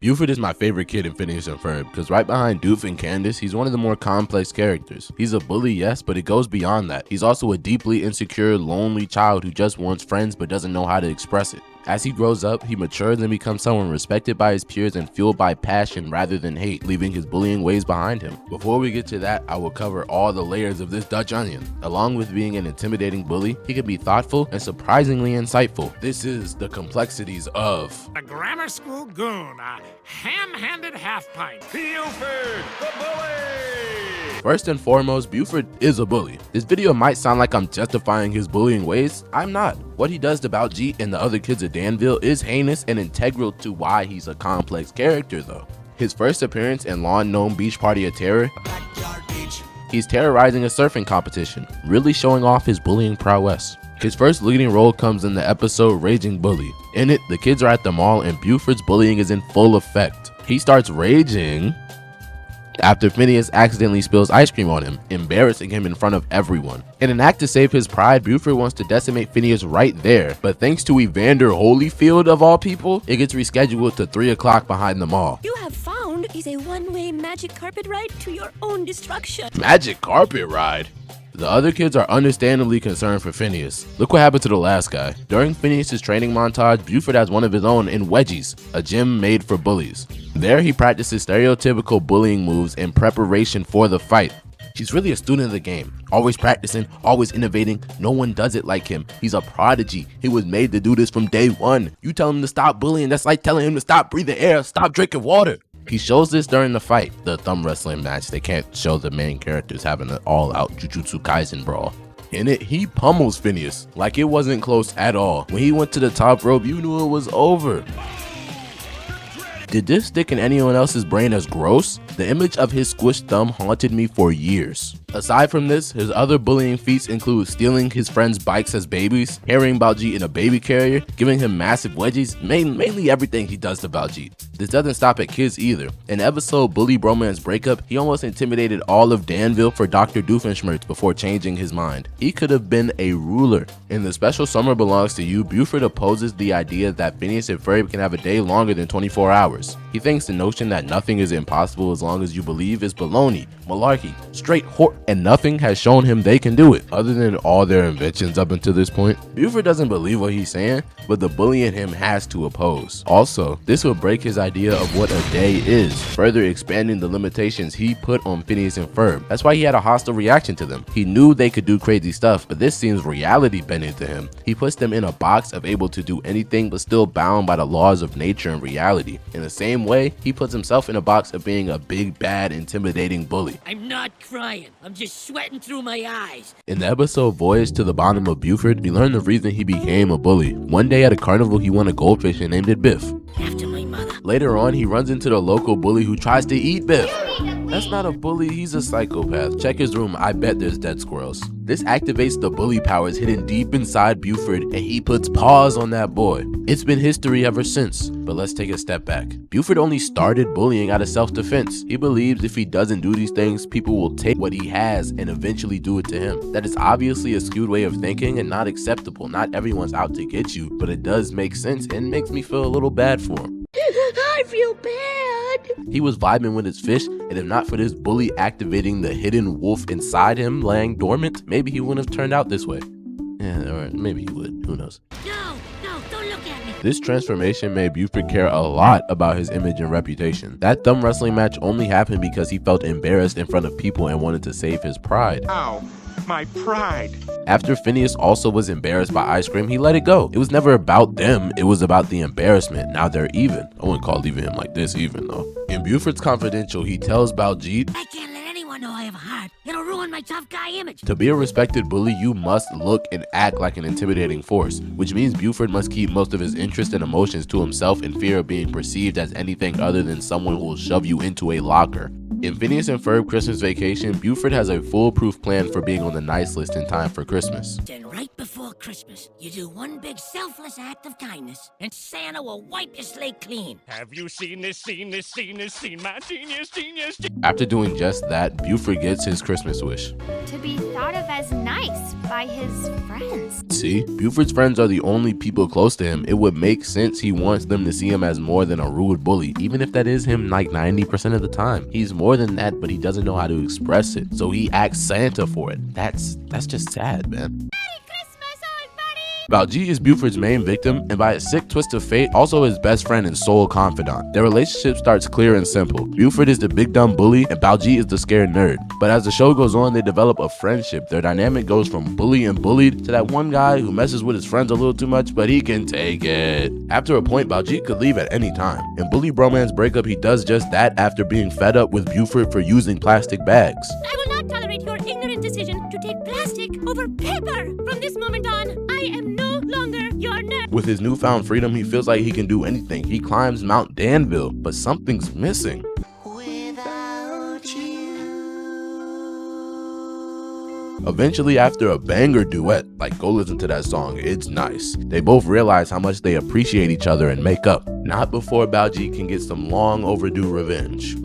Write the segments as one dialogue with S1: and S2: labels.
S1: Buford is my favorite kid in Phineas and Ferb, because right behind Doof and Candace, he's one of the more complex characters. He's a bully, yes, but it goes beyond that. He's also a deeply insecure, lonely child who just wants friends but doesn't know how to express it. As he grows up, he matures and becomes someone respected by his peers and fueled by passion rather than hate, leaving his bullying ways behind him. Before we get to that, I will cover all the layers of this Dutch onion. Along with being an intimidating bully, he can be thoughtful and surprisingly insightful. This is the complexities of
S2: a grammar school goon, a ham-handed half-pint.
S3: Buford, the bully!
S1: First and foremost, Buford is a bully. This video might sound like I'm justifying his bullying ways. I'm not. What he does to Baljeet and the other kids at Danville is heinous and integral to why he's a complex character though. His first appearance in Lawn Gnome Beach Party of Terror, he's terrorizing a surfing competition, really showing off his bullying prowess. His first leading role comes in the episode Raging Bully. In it, the kids are at the mall and Buford's bullying is in full effect. He starts raging after Phineas accidentally spills ice cream on him, embarrassing him in front of everyone. In an act to save his pride, Buford wants to decimate Phineas right there, but thanks to Evander Holyfield of all people, it gets rescheduled to 3 o'clock behind the mall.
S4: You have found is a one-way magic carpet ride to your own destruction.
S1: Magic carpet ride? The other kids are understandably concerned for Phineas. Look what happened to the last guy. During Phineas's training montage, Buford has one of his own in Wedgies, a gym made for bullies. There he practices stereotypical bullying moves in preparation for the fight. He's really a student of the game, always practicing, always innovating. No one does it like him. He's a prodigy. He was made to do this from day one. You tell him to stop bullying, that's like telling him to stop breathing air, stop drinking water. He shows this during the fight, the thumb wrestling match. They can't show the main characters having an all-out Jujutsu Kaisen brawl. In it, he pummels Phineas like it wasn't close at all. When he went to the top rope, you knew it was over. Did this stick in anyone else's brain as gross? The image of his squished thumb haunted me for years. Aside from this, his other bullying feats include stealing his friends' bikes as babies, carrying Baljeet in a baby carrier, giving him massive wedgies, mainly everything he does to Baljeet. This doesn't stop at kids either. In episode Bully Bromance Breakup, he almost intimidated all of Danville for Dr. Doofenshmirtz before changing his mind. He could have been a ruler. In the special Summer Belongs to You, Buford opposes the idea that Phineas and Ferb can have a day longer than 24 hours. He thinks the notion that nothing is impossible as long as you believe is baloney, malarkey, straight and nothing has shown him they can do it, other than all their inventions up until this point. Buford doesn't believe what he's saying, but the bully in him has to oppose. Also, this will break his idea of what a day is, further expanding the limitations he put on Phineas and Ferb. That's why he had a hostile reaction to them. He knew they could do crazy stuff, but this seems reality bending to him. He puts them in a box of able to do anything but still bound by the laws of nature and reality. In the same way, he puts himself in a box of being a big, bad, intimidating bully.
S5: I'm not crying. I'm just sweating through my eyes.
S1: In the episode Voyage to the Bottom of Buford, we learn the reason he became a bully. One day at a carnival, he won a goldfish and named it Biff.
S5: After my mother.
S1: Later on, he runs into the local bully who tries to eat Biff. That's not a bully, he's a psychopath. Check his room, I bet there's dead squirrels. This activates the bully powers hidden deep inside Buford, and he puts paws on that boy. It's been history ever since. But let's take a step back. Buford only started bullying out of self-defense. He believes if he doesn't do these things, people will take what he has and eventually do it to him. That is obviously a skewed way of thinking and not acceptable. Not everyone's out to get you, but it does make sense and makes me feel a little bad for him.
S4: I feel bad.
S1: He was vibing with his fish, and if not for this bully activating the hidden wolf inside him laying dormant, maybe he wouldn't have turned out this way. Yeah, or maybe he would, who knows.
S5: No, don't look at me.
S1: This transformation made Buford care a lot about his image and reputation. That thumb wrestling match only happened because he felt embarrassed in front of people and wanted to save his pride.
S3: Ow, my pride.
S1: After Phineas also was embarrassed by ice cream, he let it go. It was never about them, it was about the embarrassment. Now they're even. I wouldn't call leaving him like this even though. In Buford's Confidential, he tells Baljeet,
S5: I can't let anyone know I have a heart. It'll ruin my tough guy image.
S1: to be a respected bully, you must look and act like an intimidating force, which means Buford must keep most of his interest and emotions to himself in fear of being perceived as anything other than someone who will shove you into a locker. In Phineas and Ferb Christmas Vacation, Buford has a foolproof plan for being on the nice list in time for Christmas.
S5: Then right before Christmas, you do one big selfless act of kindness, and Santa will wipe your slate clean.
S3: Have you seen this, seen this, seen this, seen my genius, genius,
S1: After doing just that, Buford gets his Christmas wish.
S6: To be thought of as nice by his friends.
S1: See, Buford's friends are the only people close to him. It would make sense he wants them to see him as more than a rude bully, even if that is him like 90% of the time. He's more than that, but he doesn't know how to express it, so he asks Santa for it. That's just sad, man. Baljeet is Buford's main victim, and by a sick twist of fate, also his best friend and sole confidant. Their relationship starts clear and simple. Buford is the big dumb bully, and Baljeet is the scared nerd. But as the show goes on, they develop a friendship. Their dynamic goes from bully and bullied to that one guy who messes with his friends a little too much, but he can take it. After a point, Baljeet could leave at any time. In Bully Bromance Breakup, he does just that after being fed up with Buford for using plastic bags.
S4: I will not tolerate your ignorant decision to take plastic over paper. From this moment on, I am no longer your nerd.
S1: With his newfound freedom, he feels like he can do anything. He climbs Mount Danville, but something's missing. Eventually, after a banger duet, like go listen to that song, it's nice, they both realize how much they appreciate each other and make up. Not before Baljeet can get some long overdue revenge.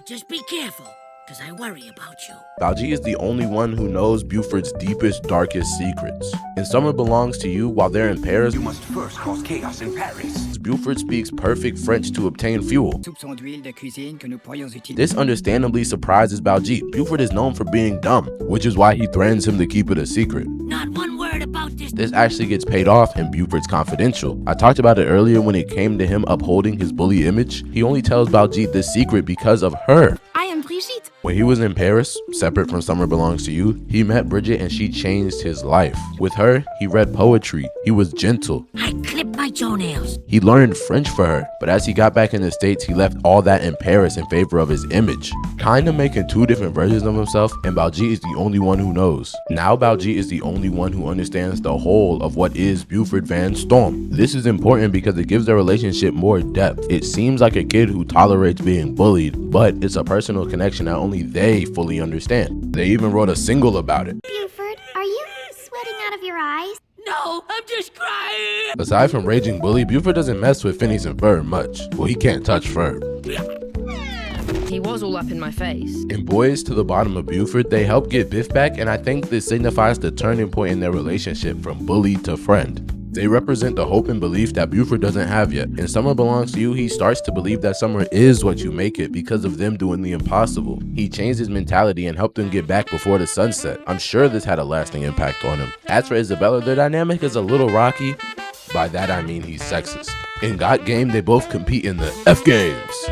S5: Just be careful, because I worry about you.
S1: Baljeet is the only one who knows Buford's deepest, darkest secrets. In Summer Belongs to You, while they're in Paris,
S7: You must first cause chaos in Paris.
S1: Buford speaks perfect French to obtain fuel.
S8: Soupçons d'huile de cuisine que nous pourrions utiliser.
S1: This understandably surprises Baljeet. Buford is known for being dumb, which is why he threatens him to keep it a secret.
S5: Not one word about this.
S1: This actually gets paid off and Buford's confidential. I talked about it earlier when it came to him upholding his bully image. He only tells Baljeet this secret because of her.
S6: I am Brigitte.
S1: When he was in Paris, separate from Summer Belongs to You, he met Bridget and she changed his life. With her, he read poetry. He was gentle.
S5: I clipped my toenails.
S1: He learned French for her, but as he got back in the States, he left all that in Paris in favor of his image. Kinda making two different versions of himself, and Baljeet is the only one who knows. Now Baljeet is the only one who understands the whole of what is Buford Van Stomm. This is important because it gives their relationship more depth. It seems like a kid who tolerates being bullied, but it's a personal connection that only they fully understand. They even wrote a single about it.
S6: Buford, are you sweating out of your eyes?
S5: No, I'm just crying.
S1: Aside from raging bully, Buford doesn't mess with Phineas and Ferb much. Well, he can't touch Ferb.
S9: He was all up in my face.
S1: In Boys to the Bottom of Buford, they help get Biff back, and I think this signifies the turning point in their relationship from bully to friend. They represent the hope and belief that Buford doesn't have yet. In Summer Belongs to You, he starts to believe that summer is what you make it because of them doing the impossible. He changed his mentality and helped them get back before the sunset. I'm sure this had a lasting impact on him. As for Isabella, their dynamic is a little rocky. By that I mean he's sexist. In Got Game, they both compete in the F Games.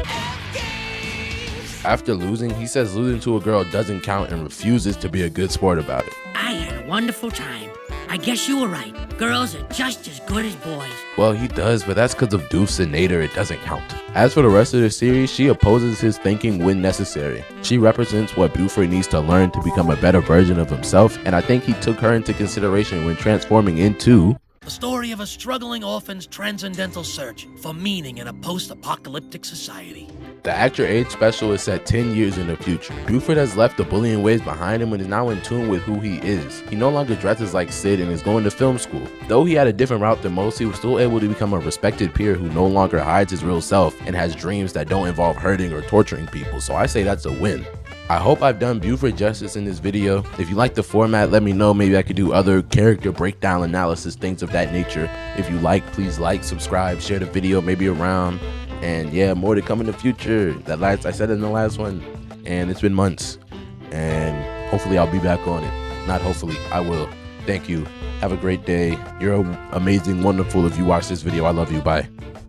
S1: After losing, he says losing to a girl doesn't count and refuses to be a good sport about it.
S5: I had a wonderful time. I guess you were right. Girls are just as good as boys.
S1: Well, he does, but that's because of Doofs and Nader, it doesn't count. As for the rest of the series, she opposes his thinking when necessary. She represents what Buford needs to learn to become a better version of himself, and I think he took her into consideration when transforming into
S10: the story of a struggling orphan's transcendental search for meaning in a post-apocalyptic society.
S1: The actor age special is set 10 years in the future. Buford has left the bullying ways behind him and is now in tune with who he is. He no longer dresses like Sid and is going to film school. Though he had a different route than most, he was still able to become a respected peer who no longer hides his real self and has dreams that don't involve hurting or torturing people, so I say that's a win. I hope I've done Buford justice in this video. If you like the format, let me know. Maybe I could do other character breakdown analysis, things of that nature. If you like, please like, subscribe, share the video, maybe around. And yeah, more to come in the future. I said it in the last one, and it's been months. And hopefully I'll be back on it. Not hopefully, I will. Thank you. Have a great day. You're amazing, wonderful if you watch this video. I love you. Bye.